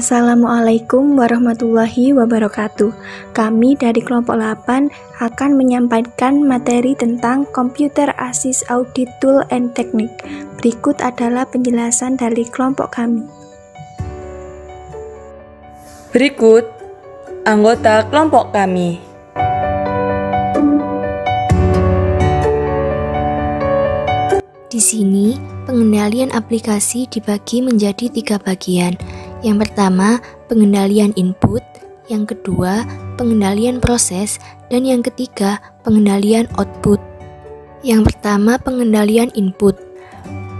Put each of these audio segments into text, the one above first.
Assalamualaikum warahmatullahi wabarakatuh. Kami dari kelompok 8 akan menyampaikan materi tentang Computer Assist Audit Tool and Technique. Berikut adalah penjelasan dari kelompok kami. Berikut anggota kelompok kami. Di sini, pengendalian aplikasi dibagi menjadi 3 bagian. Yang pertama, pengendalian input, yang kedua, pengendalian proses, dan yang ketiga, pengendalian output. Yang pertama, pengendalian input.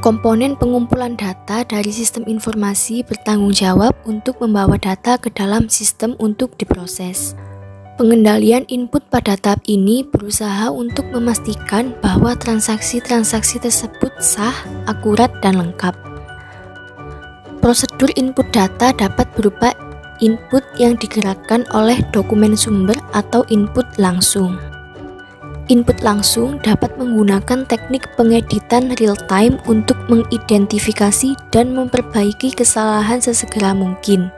Komponen pengumpulan data dari sistem informasi bertanggung jawab untuk membawa data ke dalam sistem untuk diproses. Pengendalian input pada tahap ini berusaha untuk memastikan bahwa transaksi-transaksi tersebut sah, akurat, dan lengkap. Prosedur input data dapat berupa input yang digerakkan oleh dokumen sumber atau input langsung. Input langsung dapat menggunakan teknik pengeditan real-time untuk mengidentifikasi dan memperbaiki kesalahan sesegera mungkin.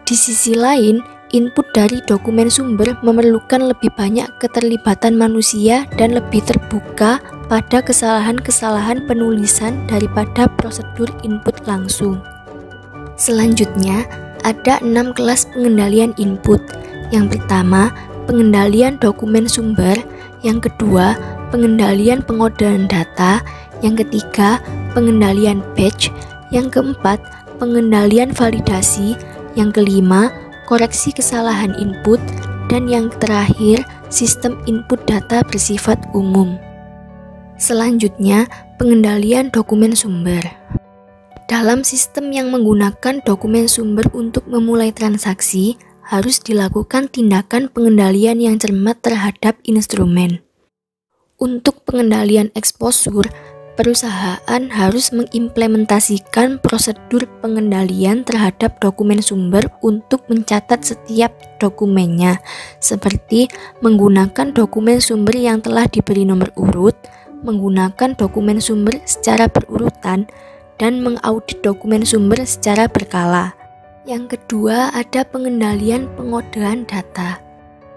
Di sisi lain, input dari dokumen sumber memerlukan lebih banyak keterlibatan manusia dan lebih terbuka pada kesalahan-kesalahan penulisan daripada prosedur input langsung. Selanjutnya, ada 6 kelas pengendalian input. Yang pertama, pengendalian dokumen sumber. Yang kedua, pengendalian pengodean data. Yang ketiga, pengendalian batch. Yang keempat, pengendalian validasi. Yang kelima, koreksi kesalahan input. Dan yang terakhir, sistem input data bersifat umum. Selanjutnya, pengendalian dokumen sumber. Dalam sistem yang menggunakan dokumen sumber untuk memulai transaksi, harus dilakukan tindakan pengendalian yang cermat terhadap instrumen. Untuk pengendalian exposure, perusahaan harus mengimplementasikan prosedur pengendalian terhadap dokumen sumber untuk mencatat setiap dokumennya, seperti menggunakan dokumen sumber yang telah diberi nomor urut, menggunakan dokumen sumber secara berurutan, dan mengaudit dokumen sumber secara berkala. Yang kedua, ada pengendalian pengodean data.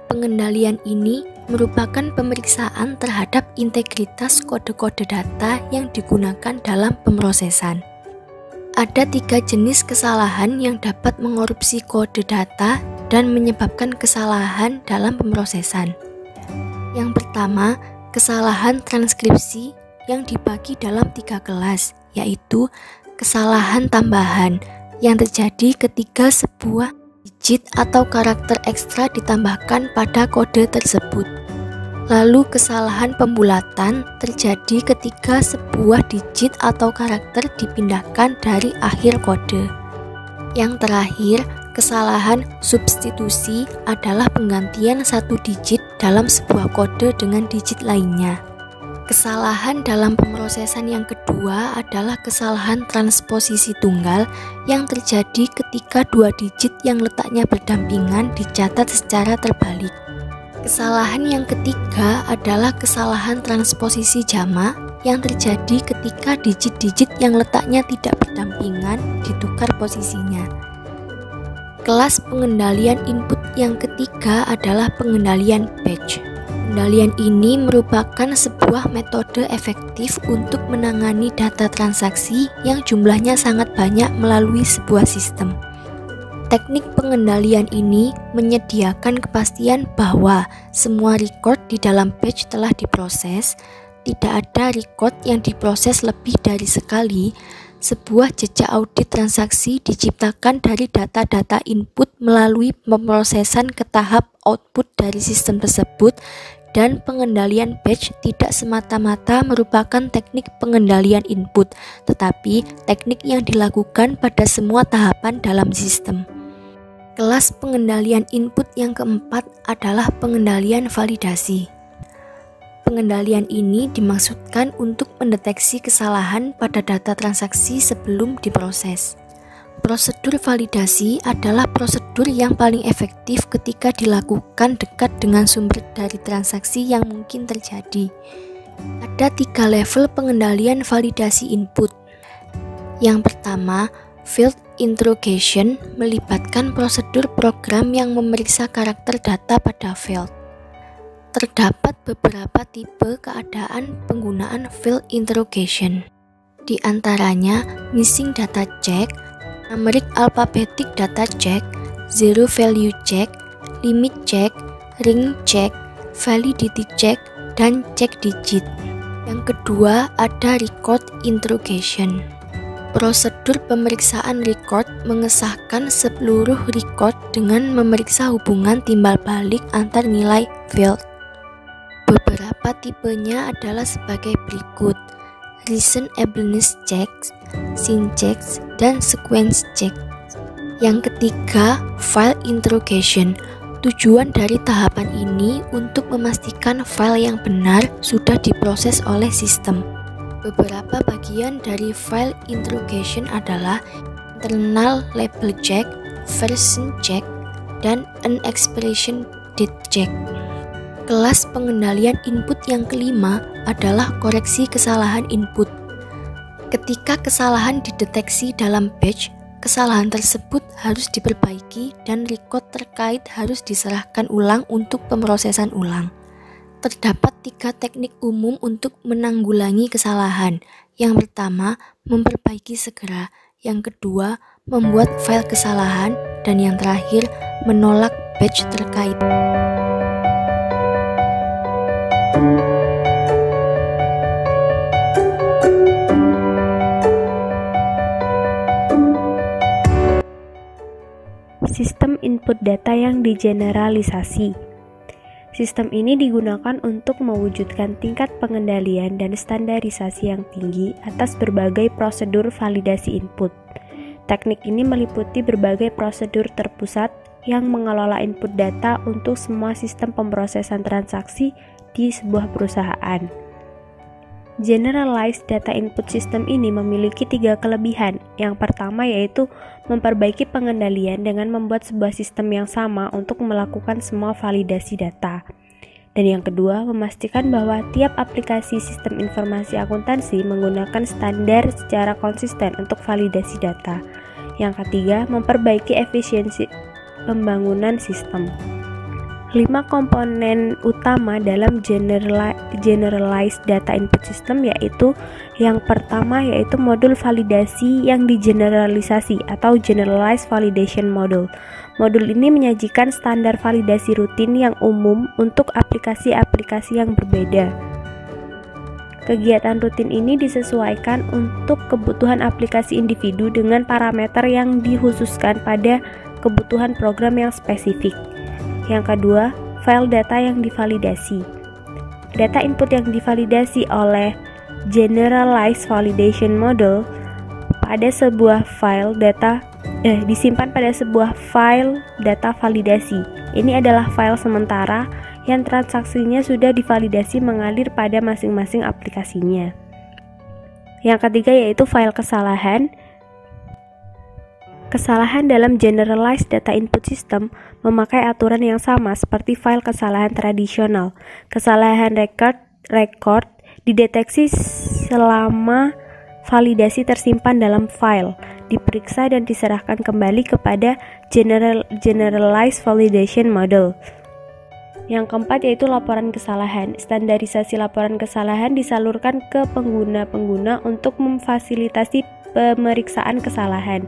Pengendalian ini merupakan pemeriksaan terhadap integritas kode-kode data yang digunakan dalam pemrosesan. Ada 3 jenis kesalahan yang dapat mengorupsi kode data dan menyebabkan kesalahan dalam pemrosesan. Yang pertama, kesalahan transkripsi yang dibagi dalam 3 kelas, yaitu kesalahan tambahan yang terjadi ketika sebuah digit atau karakter ekstra ditambahkan pada kode tersebut. Lalu kesalahan pembulatan terjadi ketika sebuah digit atau karakter dipindahkan dari akhir kode. Yang terakhir, kesalahan substitusi adalah penggantian satu digit dalam sebuah kode dengan digit lainnya. Kesalahan dalam pemrosesan yang kedua adalah kesalahan transposisi tunggal yang terjadi ketika 2 digit yang letaknya berdampingan dicatat secara terbalik. Kesalahan yang ketiga adalah kesalahan transposisi jamak yang terjadi ketika digit-digit yang letaknya tidak berdampingan ditukar posisinya. Kelas pengendalian input yang ketiga adalah pengendalian batch. Pengendalian ini merupakan sebuah metode efektif untuk menangani data transaksi yang jumlahnya sangat banyak melalui sebuah sistem. Teknik pengendalian ini menyediakan kepastian bahwa semua record di dalam batch telah diproses, tidak ada record yang diproses lebih dari sekali. Sebuah jejak audit transaksi diciptakan dari data-data input melalui pemrosesan ke tahap output dari sistem tersebut, dan pengendalian batch tidak semata-mata merupakan teknik pengendalian input, tetapi teknik yang dilakukan pada semua tahapan dalam sistem. Kelas pengendalian input yang keempat adalah pengendalian validasi. Pengendalian ini dimaksudkan untuk mendeteksi kesalahan pada data transaksi sebelum diproses. Prosedur validasi adalah prosedur yang paling efektif ketika dilakukan dekat dengan sumber dari transaksi yang mungkin terjadi. Ada 3 level pengendalian validasi input. Yang pertama, Field interrogation melibatkan prosedur program yang memeriksa karakter data pada field. Terdapat beberapa tipe keadaan penggunaan field interrogation. Di antaranya missing data check, numeric alphabetic data check, zero value check, limit check, ring check, validity check, dan cek digit. Yang kedua ada record interrogation. Prosedur pemeriksaan record mengesahkan seluruh record dengan memeriksa hubungan timbal balik antar nilai field. Beberapa tipenya adalah sebagai berikut: reasonableness checks, scene checks, dan sequence checks. Yang ketiga, file interrogation. Tujuan dari tahapan ini untuk memastikan file yang benar sudah diproses oleh sistem. Beberapa bagian dari file interrogation adalah internal label check, version check, dan an expiration date check. Kelas pengendalian input yang kelima adalah koreksi kesalahan input. Ketika kesalahan dideteksi dalam batch, kesalahan tersebut harus diperbaiki dan record terkait harus diserahkan ulang untuk pemrosesan ulang. Terdapat 3 teknik umum untuk menanggulangi kesalahan. Yang pertama, memperbaiki segera. Yang kedua, membuat file kesalahan. Dan yang terakhir, menolak batch terkait. Sistem input data yang digeneralisasi. Sistem ini digunakan untuk mewujudkan tingkat pengendalian dan standarisasi yang tinggi atas berbagai prosedur validasi input. Teknik ini meliputi berbagai prosedur terpusat yang mengelola input data untuk semua sistem pemrosesan transaksi di sebuah perusahaan. Generalized data input system ini memiliki 3 kelebihan. Yang pertama yaitu memperbaiki pengendalian dengan membuat sebuah sistem yang sama untuk melakukan semua validasi data. Dan yang kedua, memastikan bahwa tiap aplikasi sistem informasi akuntansi menggunakan standar secara konsisten untuk validasi data. Yang ketiga, memperbaiki efisiensi pembangunan sistem. 5 komponen utama dalam generalized data input system yaitu yang pertama yaitu modul validasi yang digeneralisasi atau generalized validation module. Modul ini menyajikan standar validasi rutin yang umum untuk aplikasi-aplikasi yang berbeda. Kegiatan rutin ini disesuaikan untuk kebutuhan aplikasi individu dengan parameter yang dikhususkan pada kebutuhan program yang spesifik. Yang kedua, file data yang divalidasi. Data input yang divalidasi oleh Generalized Validation Model pada sebuah file data disimpan pada sebuah file data validasi. Ini adalah file sementara yang transaksinya sudah divalidasi mengalir pada masing-masing aplikasinya. Yang ketiga yaitu file kesalahan. Kesalahan dalam Generalized Data Input System memakai aturan yang sama seperti file kesalahan tradisional. Kesalahan record dideteksi selama validasi tersimpan dalam file, diperiksa dan diserahkan kembali kepada Generalized Validation Model. Yang keempat yaitu laporan kesalahan. Standarisasi laporan kesalahan disalurkan ke pengguna-pengguna untuk memfasilitasi pemeriksaan kesalahan.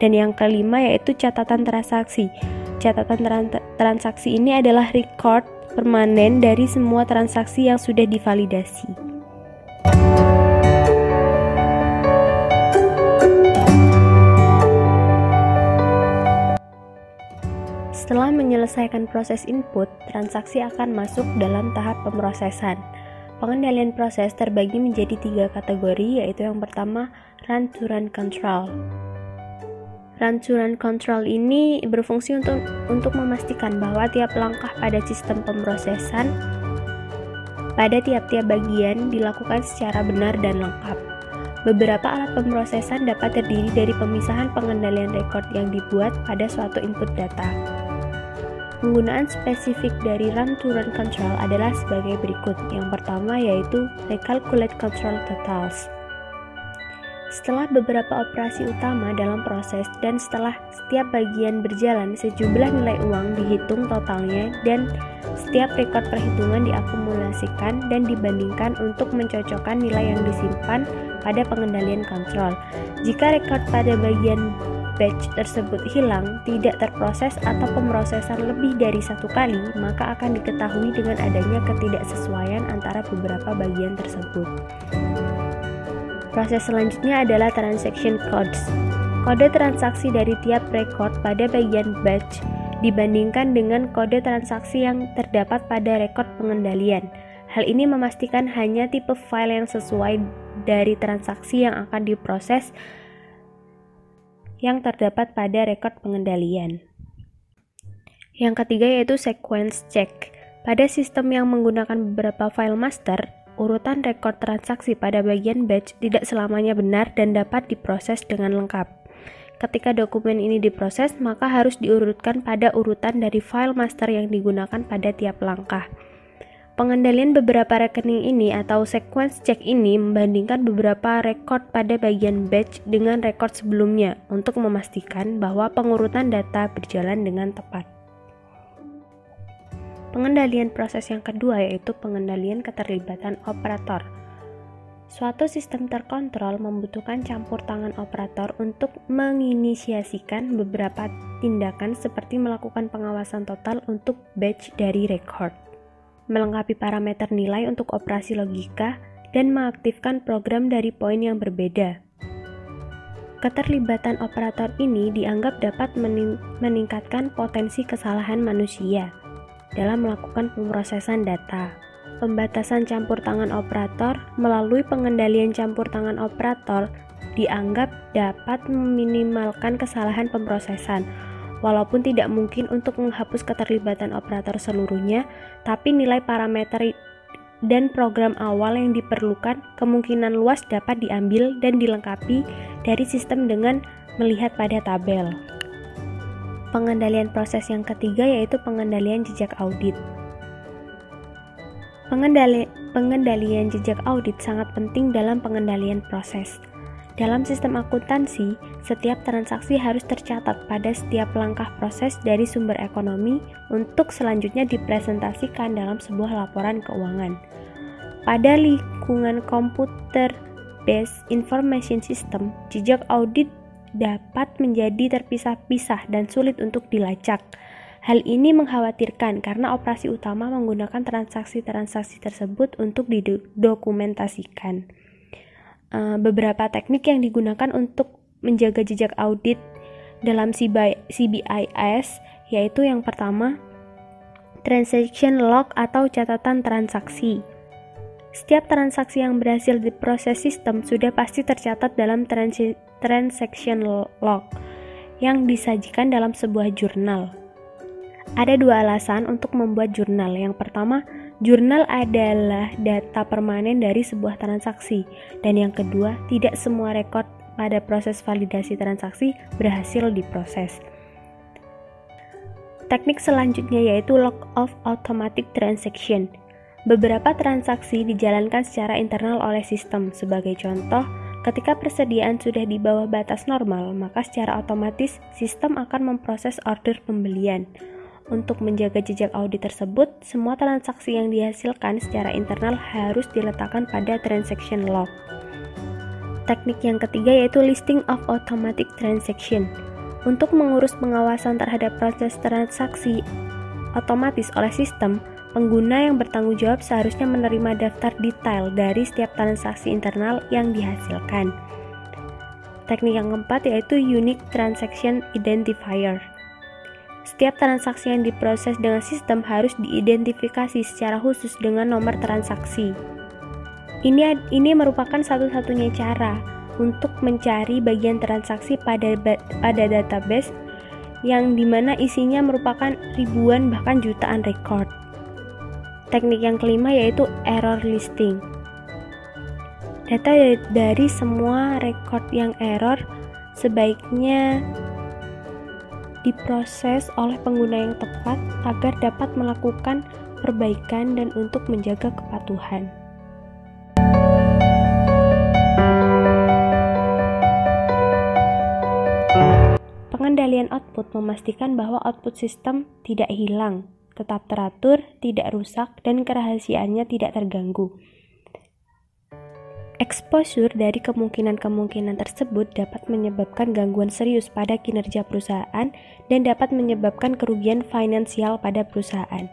Dan yang kelima yaitu catatan transaksi. Catatan transaksi ini adalah record permanen dari semua transaksi yang sudah divalidasi. Setelah menyelesaikan proses input, transaksi akan masuk dalam tahap pemrosesan. Pengendalian proses terbagi menjadi 3 kategori, yaitu yang pertama run-to-run control. Run-to-run control ini berfungsi untuk memastikan bahwa tiap langkah pada sistem pemrosesan pada tiap-tiap bagian dilakukan secara benar dan lengkap. Beberapa alat pemrosesan dapat terdiri dari pemisahan pengendalian record yang dibuat pada suatu input data. Penggunaan spesifik dari run-to-run control adalah sebagai berikut. Yang pertama yaitu recalculate control totals. Setelah beberapa operasi utama dalam proses dan setelah setiap bagian berjalan, sejumlah nilai uang dihitung totalnya dan setiap rekod perhitungan diakumulasikan dan dibandingkan untuk mencocokkan nilai yang disimpan pada pengendalian kontrol. Jika rekod pada bagian batch tersebut hilang, tidak terproses atau pemrosesan lebih dari satu kali, maka akan diketahui dengan adanya ketidaksesuaian antara beberapa bagian tersebut. Proses selanjutnya adalah transaction codes. Kode transaksi dari tiap rekod pada bagian batch dibandingkan dengan kode transaksi yang terdapat pada rekod pengendalian. Hal ini memastikan hanya tipe file yang sesuai dari transaksi yang akan diproses yang terdapat pada rekod pengendalian. Yang ketiga yaitu sequence check. Pada sistem yang menggunakan beberapa file master, urutan rekod transaksi pada bagian batch tidak selamanya benar dan dapat diproses dengan lengkap. Ketika dokumen ini diproses, maka harus diurutkan pada urutan dari file master yang digunakan pada tiap langkah. Pengendalian beberapa rekening ini atau sequence check ini membandingkan beberapa rekod pada bagian batch dengan rekod sebelumnya untuk memastikan bahwa pengurutan data berjalan dengan tepat. Pengendalian proses yang kedua yaitu pengendalian keterlibatan operator. Suatu sistem terkontrol membutuhkan campur tangan operator untuk menginisiasikan beberapa tindakan seperti melakukan pengawasan total untuk batch dari record, melengkapi parameter nilai untuk operasi logika, dan mengaktifkan program dari poin yang berbeda. Keterlibatan operator ini dianggap dapat meningkatkan potensi kesalahan manusia dalam melakukan pemrosesan data. Pembatasan campur tangan operator melalui pengendalian campur tangan operator dianggap dapat meminimalkan kesalahan pemrosesan. Walaupun tidak mungkin untuk menghapus keterlibatan operator seluruhnya, tapi nilai parameter dan program awal yang diperlukan kemungkinan luas dapat diambil dan dilengkapi dari sistem dengan melihat pada tabel. Pengendalian proses yang ketiga yaitu pengendalian jejak audit. Pengendalian jejak audit sangat penting dalam pengendalian proses. Dalam sistem akuntansi, setiap transaksi harus tercatat pada setiap langkah proses dari sumber ekonomi untuk selanjutnya dipresentasikan dalam sebuah laporan keuangan. Pada lingkungan computer-based information system, jejak audit dapat menjadi terpisah-pisah dan sulit untuk dilacak. Hal ini mengkhawatirkan karena operasi utama menggunakan transaksi-transaksi tersebut untuk didokumentasikan. Beberapa teknik yang digunakan untuk menjaga jejak audit dalam CBIS yaitu yang pertama, transaction log atau catatan transaksi. Setiap transaksi yang berhasil diproses sistem sudah pasti tercatat dalam transaction log yang disajikan dalam sebuah jurnal. Ada dua alasan untuk membuat jurnal. Yang pertama, jurnal adalah data permanen dari sebuah transaksi, dan yang kedua, tidak semua rekod pada proses validasi transaksi berhasil diproses. Teknik selanjutnya yaitu log of automatic transaction. Beberapa transaksi dijalankan secara internal oleh sistem. Sebagai contoh, ketika persediaan sudah di bawah batas normal, maka secara otomatis sistem akan memproses order pembelian. Untuk menjaga jejak audit tersebut, semua transaksi yang dihasilkan secara internal harus diletakkan pada transaction log. Teknik yang ketiga yaitu listing of automatic transaction. Untuk mengurus pengawasan terhadap proses transaksi otomatis oleh sistem, pengguna yang bertanggung jawab seharusnya menerima daftar detail dari setiap transaksi internal yang dihasilkan. Teknik yang keempat yaitu unique transaction identifier. Setiap transaksi yang diproses dengan sistem harus diidentifikasi secara khusus dengan nomor transaksi. Ini merupakan satu-satunya cara untuk mencari bagian transaksi pada database yang dimana isinya merupakan ribuan bahkan jutaan rekod. Teknik yang kelima yaitu error listing. Data dari semua rekod yang error sebaiknya diproses oleh pengguna yang tepat agar dapat melakukan perbaikan dan untuk menjaga kepatuhan. pengendalian output memastikan bahwa output sistem tidak hilang, tetap teratur, tidak rusak, dan kerahasiaannya tidak terganggu. Exposure dari kemungkinan-kemungkinan tersebut dapat menyebabkan gangguan serius pada kinerja perusahaan dan dapat menyebabkan kerugian finansial pada perusahaan.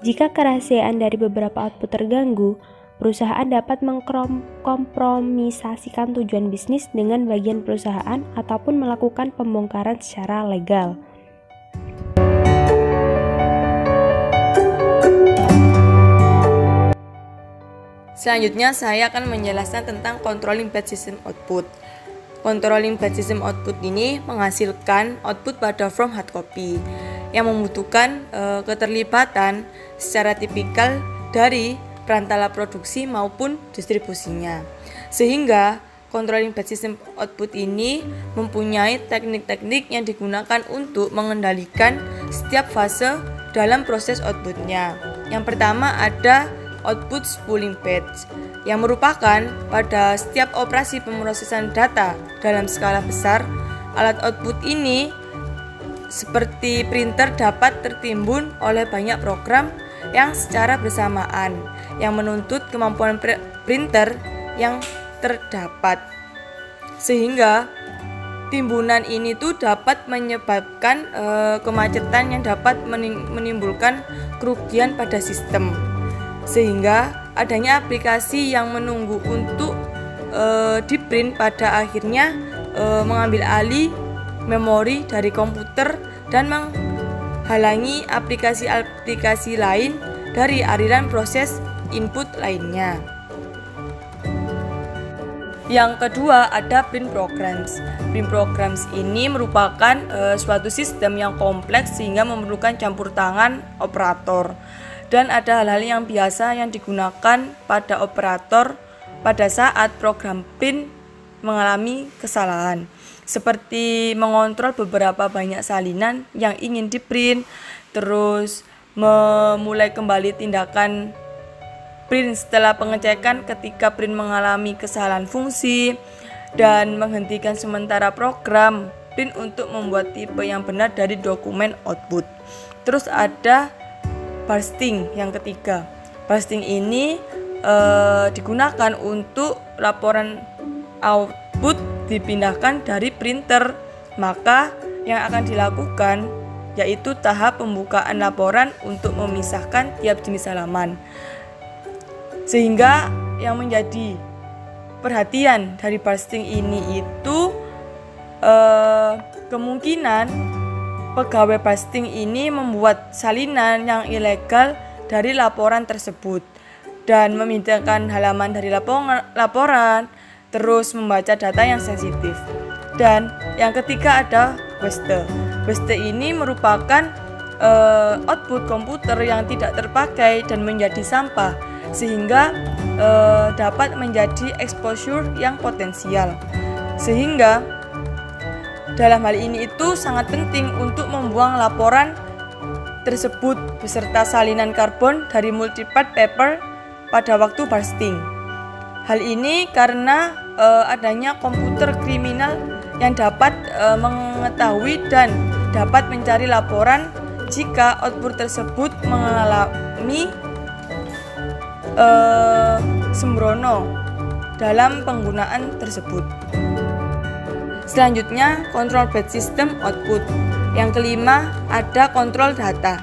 Jika kerahasiaan dari beberapa output terganggu, perusahaan dapat mengkompromisasikan tujuan bisnis dengan bagian perusahaan ataupun melakukan pembongkaran secara legal. Selanjutnya saya akan menjelaskan tentang controlling batch system output. Controlling batch system output ini menghasilkan output pada from hard copy yang membutuhkan keterlibatan secara tipikal dari perantara produksi maupun distribusinya. Sehingga controlling batch system output ini mempunyai teknik-teknik yang digunakan untuk mengendalikan setiap fase dalam proses outputnya. Yang pertama ada output spooling batch yang merupakan pada setiap operasi pemrosesan data dalam skala besar. Alat output ini seperti printer dapat tertimbun oleh banyak program yang secara bersamaan yang menuntut kemampuan printer yang terdapat, sehingga timbunan ini tuh dapat menyebabkan kemacetan yang dapat menimbulkan kerugian pada sistem, sehingga adanya aplikasi yang menunggu untuk di-print pada akhirnya mengambil alih memori dari komputer dan menghalangi aplikasi-aplikasi lain dari aliran proses input lainnya. Yang kedua ada print programs. Print programs ini merupakan suatu sistem yang kompleks sehingga memerlukan campur tangan operator. Dan ada hal-hal yang biasa yang digunakan pada operator pada saat program print mengalami kesalahan, seperti mengontrol beberapa banyak salinan yang ingin di-print, terus memulai kembali tindakan print setelah pengecekan ketika print mengalami kesalahan fungsi, dan menghentikan sementara program print untuk membuat tipe yang benar dari dokumen output. Terus ada bursting yang ketiga. Bursting ini digunakan untuk laporan output dipindahkan dari printer. Maka yang akan dilakukan yaitu tahap pembukaan laporan untuk memisahkan tiap jenis halaman. Sehingga yang menjadi perhatian dari bursting ini itu kemungkinan pegawai bursting ini membuat salinan yang ilegal dari laporan tersebut dan memindahkan halaman dari laporan, terus membaca data yang sensitif. Dan yang ketiga ada waste. Waste ini merupakan output komputer yang tidak terpakai dan menjadi sampah, sehingga dapat menjadi exposure yang potensial. Sehingga dalam hal ini itu sangat penting untuk membuang laporan tersebut beserta salinan karbon dari multipart paper pada waktu bursting. Hal ini karena adanya komputer kriminal yang dapat mengetahui dan dapat mencari laporan jika output tersebut mengalami sembrono dalam penggunaan tersebut. Selanjutnya, control batch system output. Yang kelima ada kontrol data,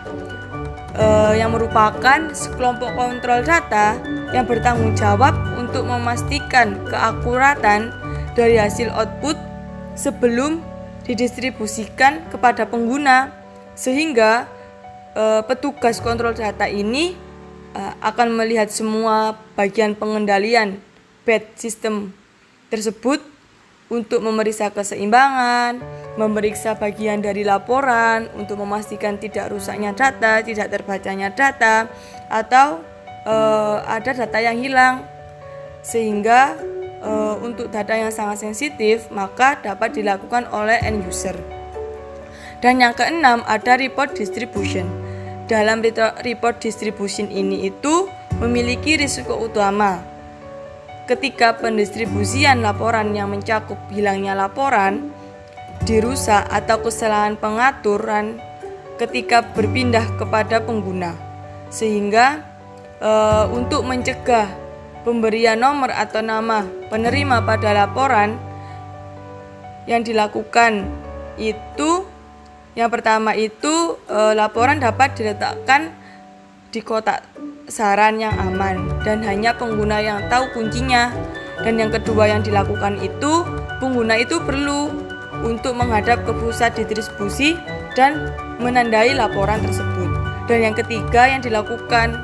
yang merupakan sekelompok kontrol data yang bertanggung jawab untuk memastikan keakuratan dari hasil output sebelum didistribusikan kepada pengguna, sehingga petugas kontrol data ini akan melihat semua bagian pengendalian batch system tersebut untuk memeriksa keseimbangan, memeriksa bagian dari laporan untuk memastikan tidak rusaknya data, tidak terbacanya data, atau ada data yang hilang. Sehingga untuk data yang sangat sensitif maka dapat dilakukan oleh end user. Dan yang keenam ada report distribution. Dalam report distribution ini itu memiliki risiko utama. Ketika pendistribusian laporan yang mencakup hilangnya laporan, dirusak atau kesalahan pengaturan ketika berpindah kepada pengguna. Sehingga untuk mencegah pemberian nomor atau nama penerima pada laporan yang dilakukan itu, yang pertama itu laporan dapat diletakkan di kotak saran yang aman dan hanya pengguna yang tahu kuncinya. Dan yang kedua yang dilakukan itu, pengguna itu perlu untuk menghadap ke pusat distribusi dan menandai laporan tersebut. Dan yang ketiga yang dilakukan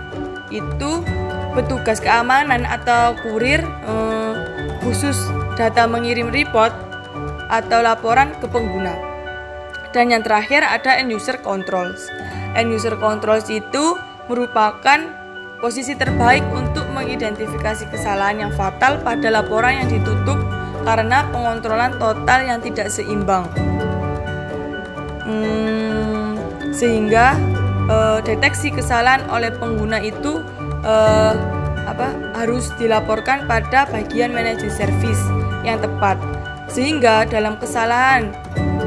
itu, petugas keamanan atau kurir khusus data mengirim report atau laporan ke pengguna. Dan yang terakhir ada end user controls. End user controls itu merupakan posisi terbaik untuk mengidentifikasi kesalahan yang fatal pada laporan yang ditutup karena pengontrolan total yang tidak seimbang. Sehingga deteksi kesalahan oleh pengguna itu harus dilaporkan pada bagian manajer service yang tepat. Sehingga dalam kesalahan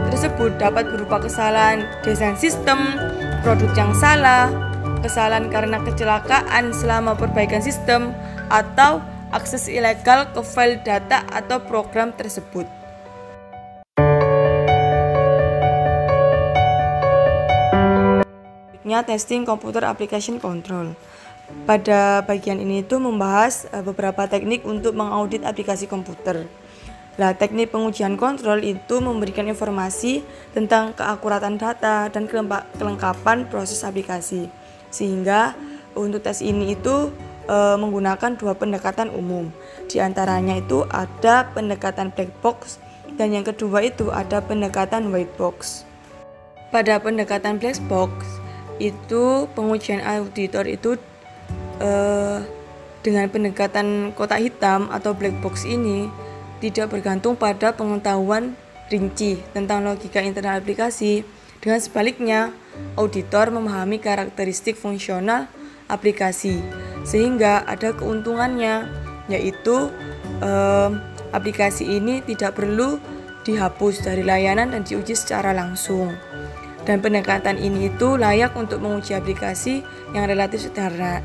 tersebut dapat berupa kesalahan desain sistem, produk yang salah, kesalahan karena kecelakaan selama perbaikan sistem, atau akses ilegal ke file data atau program tersebut. Testing Computer Application Control. Pada bagian ini itu membahas beberapa teknik untuk mengaudit aplikasi komputer. Nah, teknik pengujian kontrol itu memberikan informasi tentang keakuratan data dan kelengkapan proses aplikasi. Sehingga untuk tes ini itu menggunakan dua pendekatan umum. Di antaranya itu ada pendekatan black box dan yang kedua itu ada pendekatan white box. Pada pendekatan black box itu pengujian auditor itu dengan pendekatan kotak hitam atau black box ini tidak bergantung pada pengetahuan rinci tentang logika internal aplikasi. Dengan sebaliknya, auditor memahami karakteristik fungsional aplikasi sehingga ada keuntungannya, yaitu aplikasi ini tidak perlu dihapus dari layanan dan diuji secara langsung. Dan pendekatan ini itu layak untuk menguji aplikasi yang relatif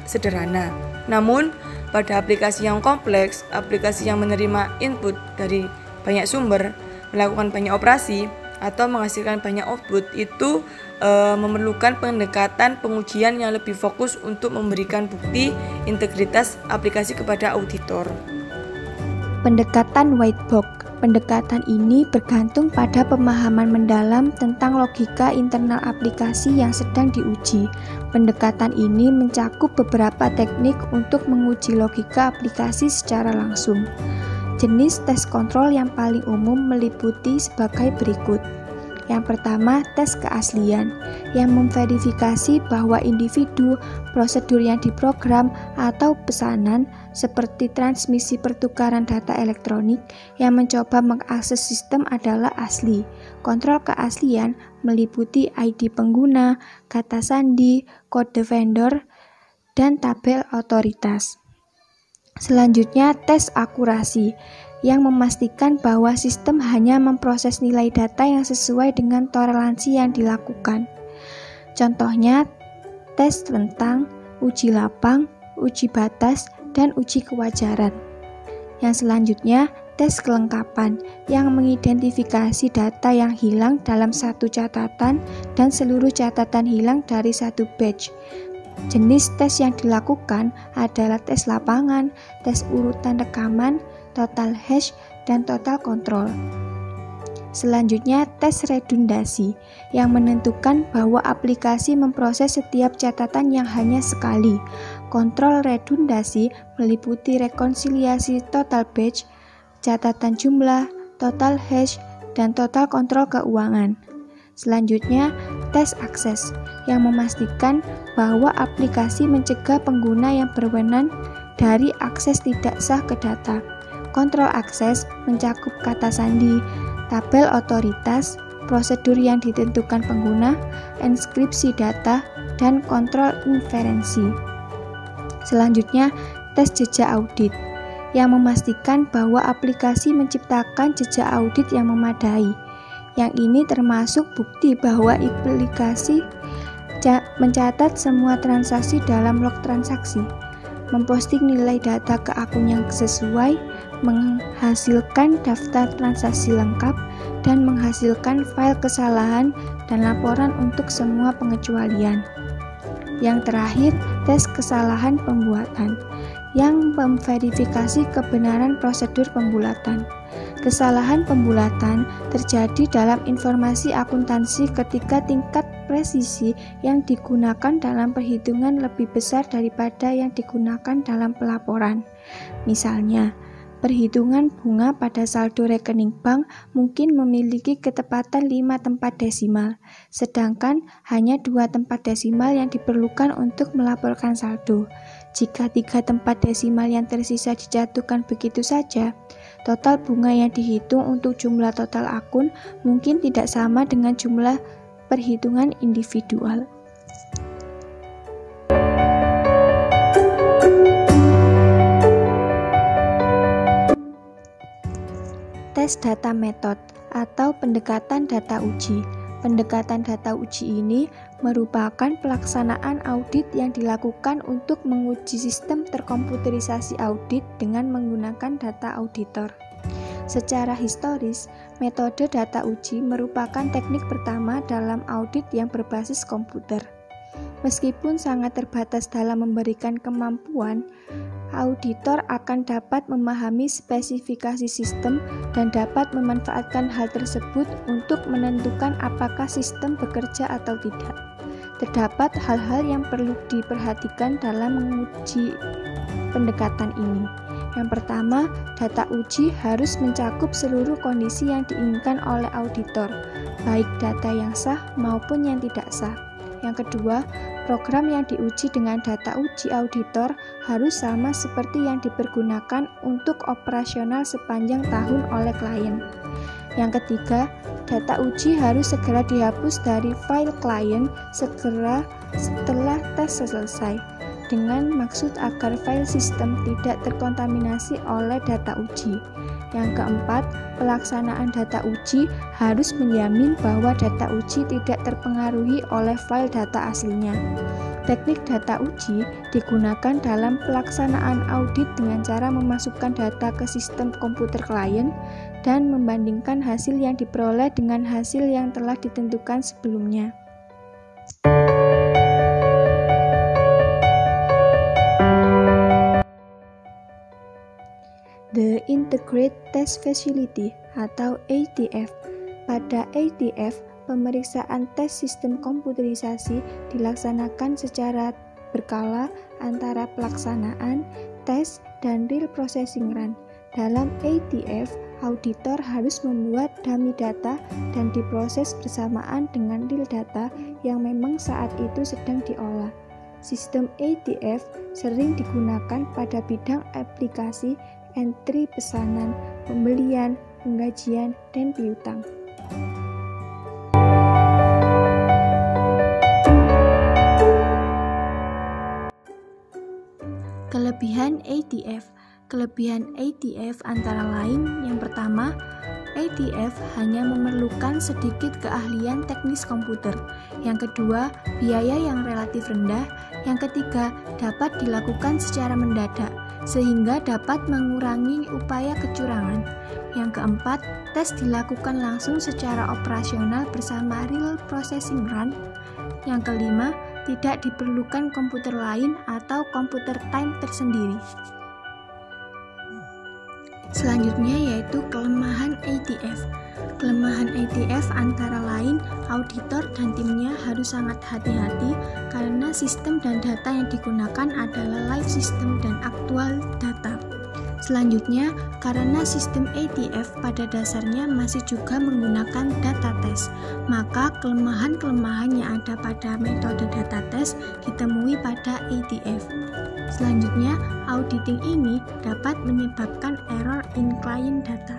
sederhana. Namun, pada aplikasi yang kompleks, aplikasi yang menerima input dari banyak sumber, melakukan banyak operasi, atau menghasilkan banyak output, itu memerlukan pendekatan pengujian yang lebih fokus untuk memberikan bukti integritas aplikasi kepada auditor. Pendekatan white box. Pendekatan ini bergantung pada pemahaman mendalam tentang logika internal aplikasi yang sedang diuji. Pendekatan ini mencakup beberapa teknik untuk menguji logika aplikasi secara langsung. Jenis tes kontrol yang paling umum meliputi sebagai berikut. Yang pertama, tes keaslian, yang memverifikasi bahwa individu, prosedur yang diprogram, atau pesanan seperti transmisi pertukaran data elektronik yang mencoba mengakses sistem adalah asli. Kontrol keaslian meliputi ID pengguna, kata sandi, kode vendor, dan tabel otoritas. Selanjutnya, tes akurasi, yang memastikan bahwa sistem hanya memproses nilai data yang sesuai dengan toleransi yang dilakukan. Contohnya, tes rentang, uji lapang, uji batas, dan uji kewajaran. Yang selanjutnya, tes kelengkapan, yang mengidentifikasi data yang hilang dalam satu catatan dan seluruh catatan hilang dari satu batch. Jenis tes yang dilakukan adalah tes lapangan, tes urutan rekaman, total hash, dan total kontrol. Selanjutnya, tes redundasi, yang menentukan bahwa aplikasi memproses setiap catatan yang hanya sekali. Kontrol redundasi meliputi rekonsiliasi total batch, catatan jumlah, total hash, dan total kontrol keuangan. Selanjutnya, tes akses, yang memastikan bahwa aplikasi mencegah pengguna yang berwenang dari akses tidak sah ke data. Kontrol akses mencakup kata sandi, tabel otoritas, prosedur yang ditentukan pengguna, enskripsi data, dan kontrol inferensi. Selanjutnya, tes jejak audit, yang memastikan bahwa aplikasi menciptakan jejak audit yang memadai. Yang ini termasuk bukti bahwa aplikasi mencatat semua transaksi dalam log transaksi, memposting nilai data ke akun yang sesuai, menghasilkan daftar transaksi lengkap, dan menghasilkan file kesalahan dan laporan untuk semua pengecualian. Yang terakhir, tes kesalahan pembuatan, yang memverifikasi kebenaran prosedur pembulatan. Kesalahan pembulatan terjadi dalam informasi akuntansi ketika tingkat presisi yang digunakan dalam perhitungan lebih besar daripada yang digunakan dalam pelaporan. Misalnya, perhitungan bunga pada saldo rekening bank mungkin memiliki ketepatan 5 tempat desimal, sedangkan hanya 2 tempat desimal yang diperlukan untuk melaporkan saldo. Jika 3 tempat desimal yang tersisa dijatuhkan begitu saja, total bunga yang dihitung untuk jumlah total akun mungkin tidak sama dengan jumlah perhitungan individual. Tes data method atau pendekatan data uji. Pendekatan data uji ini merupakan pelaksanaan audit yang dilakukan untuk menguji sistem terkomputerisasi audit dengan menggunakan data auditor. Secara historis, metode data uji merupakan teknik pertama dalam audit yang berbasis komputer. Meskipun sangat terbatas dalam memberikan kemampuan, auditor akan dapat memahami spesifikasi sistem dan dapat memanfaatkan hal tersebut untuk menentukan apakah sistem bekerja atau tidak. Terdapat hal-hal yang perlu diperhatikan dalam menguji pendekatan ini. Yang pertama, data uji harus mencakup seluruh kondisi yang diinginkan oleh auditor, baik data yang sah maupun yang tidak sah. Yang kedua, program yang diuji dengan data uji auditor harus sama seperti yang dipergunakan untuk operasional sepanjang tahun oleh klien. Yang ketiga, data uji harus segera dihapus dari file klien setelah tes selesai, dengan maksud agar file sistem tidak terkontaminasi oleh data uji. Yang keempat, pelaksanaan data uji harus menjamin bahwa data uji tidak terpengaruhi oleh file data aslinya. Teknik data uji digunakan dalam pelaksanaan audit dengan cara memasukkan data ke sistem komputer klien dan membandingkan hasil yang diperoleh dengan hasil yang telah ditentukan sebelumnya. The Integrated Test Facility atau ATF. Pada ATF, pemeriksaan tes sistem komputerisasi dilaksanakan secara berkala antara pelaksanaan, tes, dan real processing run. Dalam ATF, auditor harus membuat dummy data dan diproses bersamaan dengan real data yang memang saat itu sedang diolah. Sistem ATF sering digunakan pada bidang aplikasi entry pesanan, pembelian, penggajian, dan piutang. Kelebihan ATF. Kelebihan ATF antara lain, yang pertama, ATF hanya memerlukan sedikit keahlian teknis komputer. Yang kedua, biaya yang relatif rendah. Yang ketiga, dapat dilakukan secara mendadak, sehingga dapat mengurangi upaya kecurangan. Yang keempat, tes dilakukan langsung secara operasional bersama real processing run. Yang kelima, tidak diperlukan komputer lain atau komputer time tersendiri. Selanjutnya yaitu kelemahan ATF. Kelemahan ATF antara lain, auditor dan timnya harus sangat hati-hati karena sistem dan data yang digunakan adalah live system dan aktual data. Selanjutnya, karena sistem ATF pada dasarnya masih juga menggunakan data test, maka kelemahan-kelemahan yang ada pada metode data test ditemui pada ATF. Selanjutnya, auditing ini dapat menyebabkan error in client data.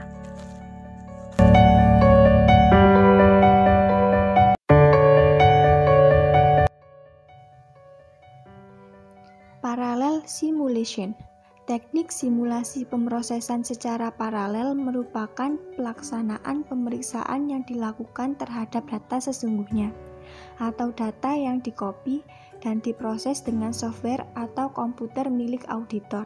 Parallel simulation. Teknik simulasi pemrosesan secara paralel merupakan pelaksanaan pemeriksaan yang dilakukan terhadap data sesungguhnya, atau data yang dikopi dan diproses dengan software atau komputer milik auditor.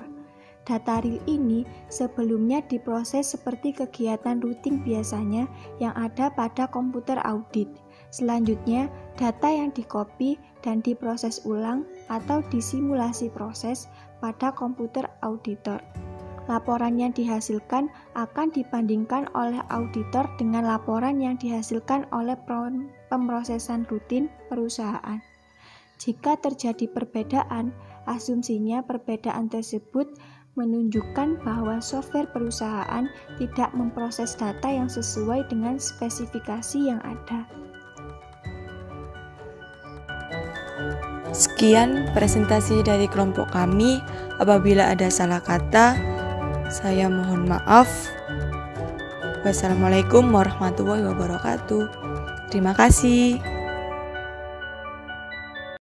Data real ini sebelumnya diproses seperti kegiatan rutin biasanya yang ada pada komputer audit. Selanjutnya, data yang dikopi dan diproses ulang atau disimulasi proses pada komputer auditor. Laporan yang dihasilkan akan dibandingkan oleh auditor dengan laporan yang dihasilkan oleh pemrosesan rutin perusahaan. Jika terjadi perbedaan, asumsinya perbedaan tersebut menunjukkan bahwa software perusahaan tidak memproses data yang sesuai dengan spesifikasi yang ada. Sekian presentasi dari kelompok kami. Apabila ada salah kata, saya mohon maaf. Wassalamualaikum warahmatullahi wabarakatuh. Terima kasih.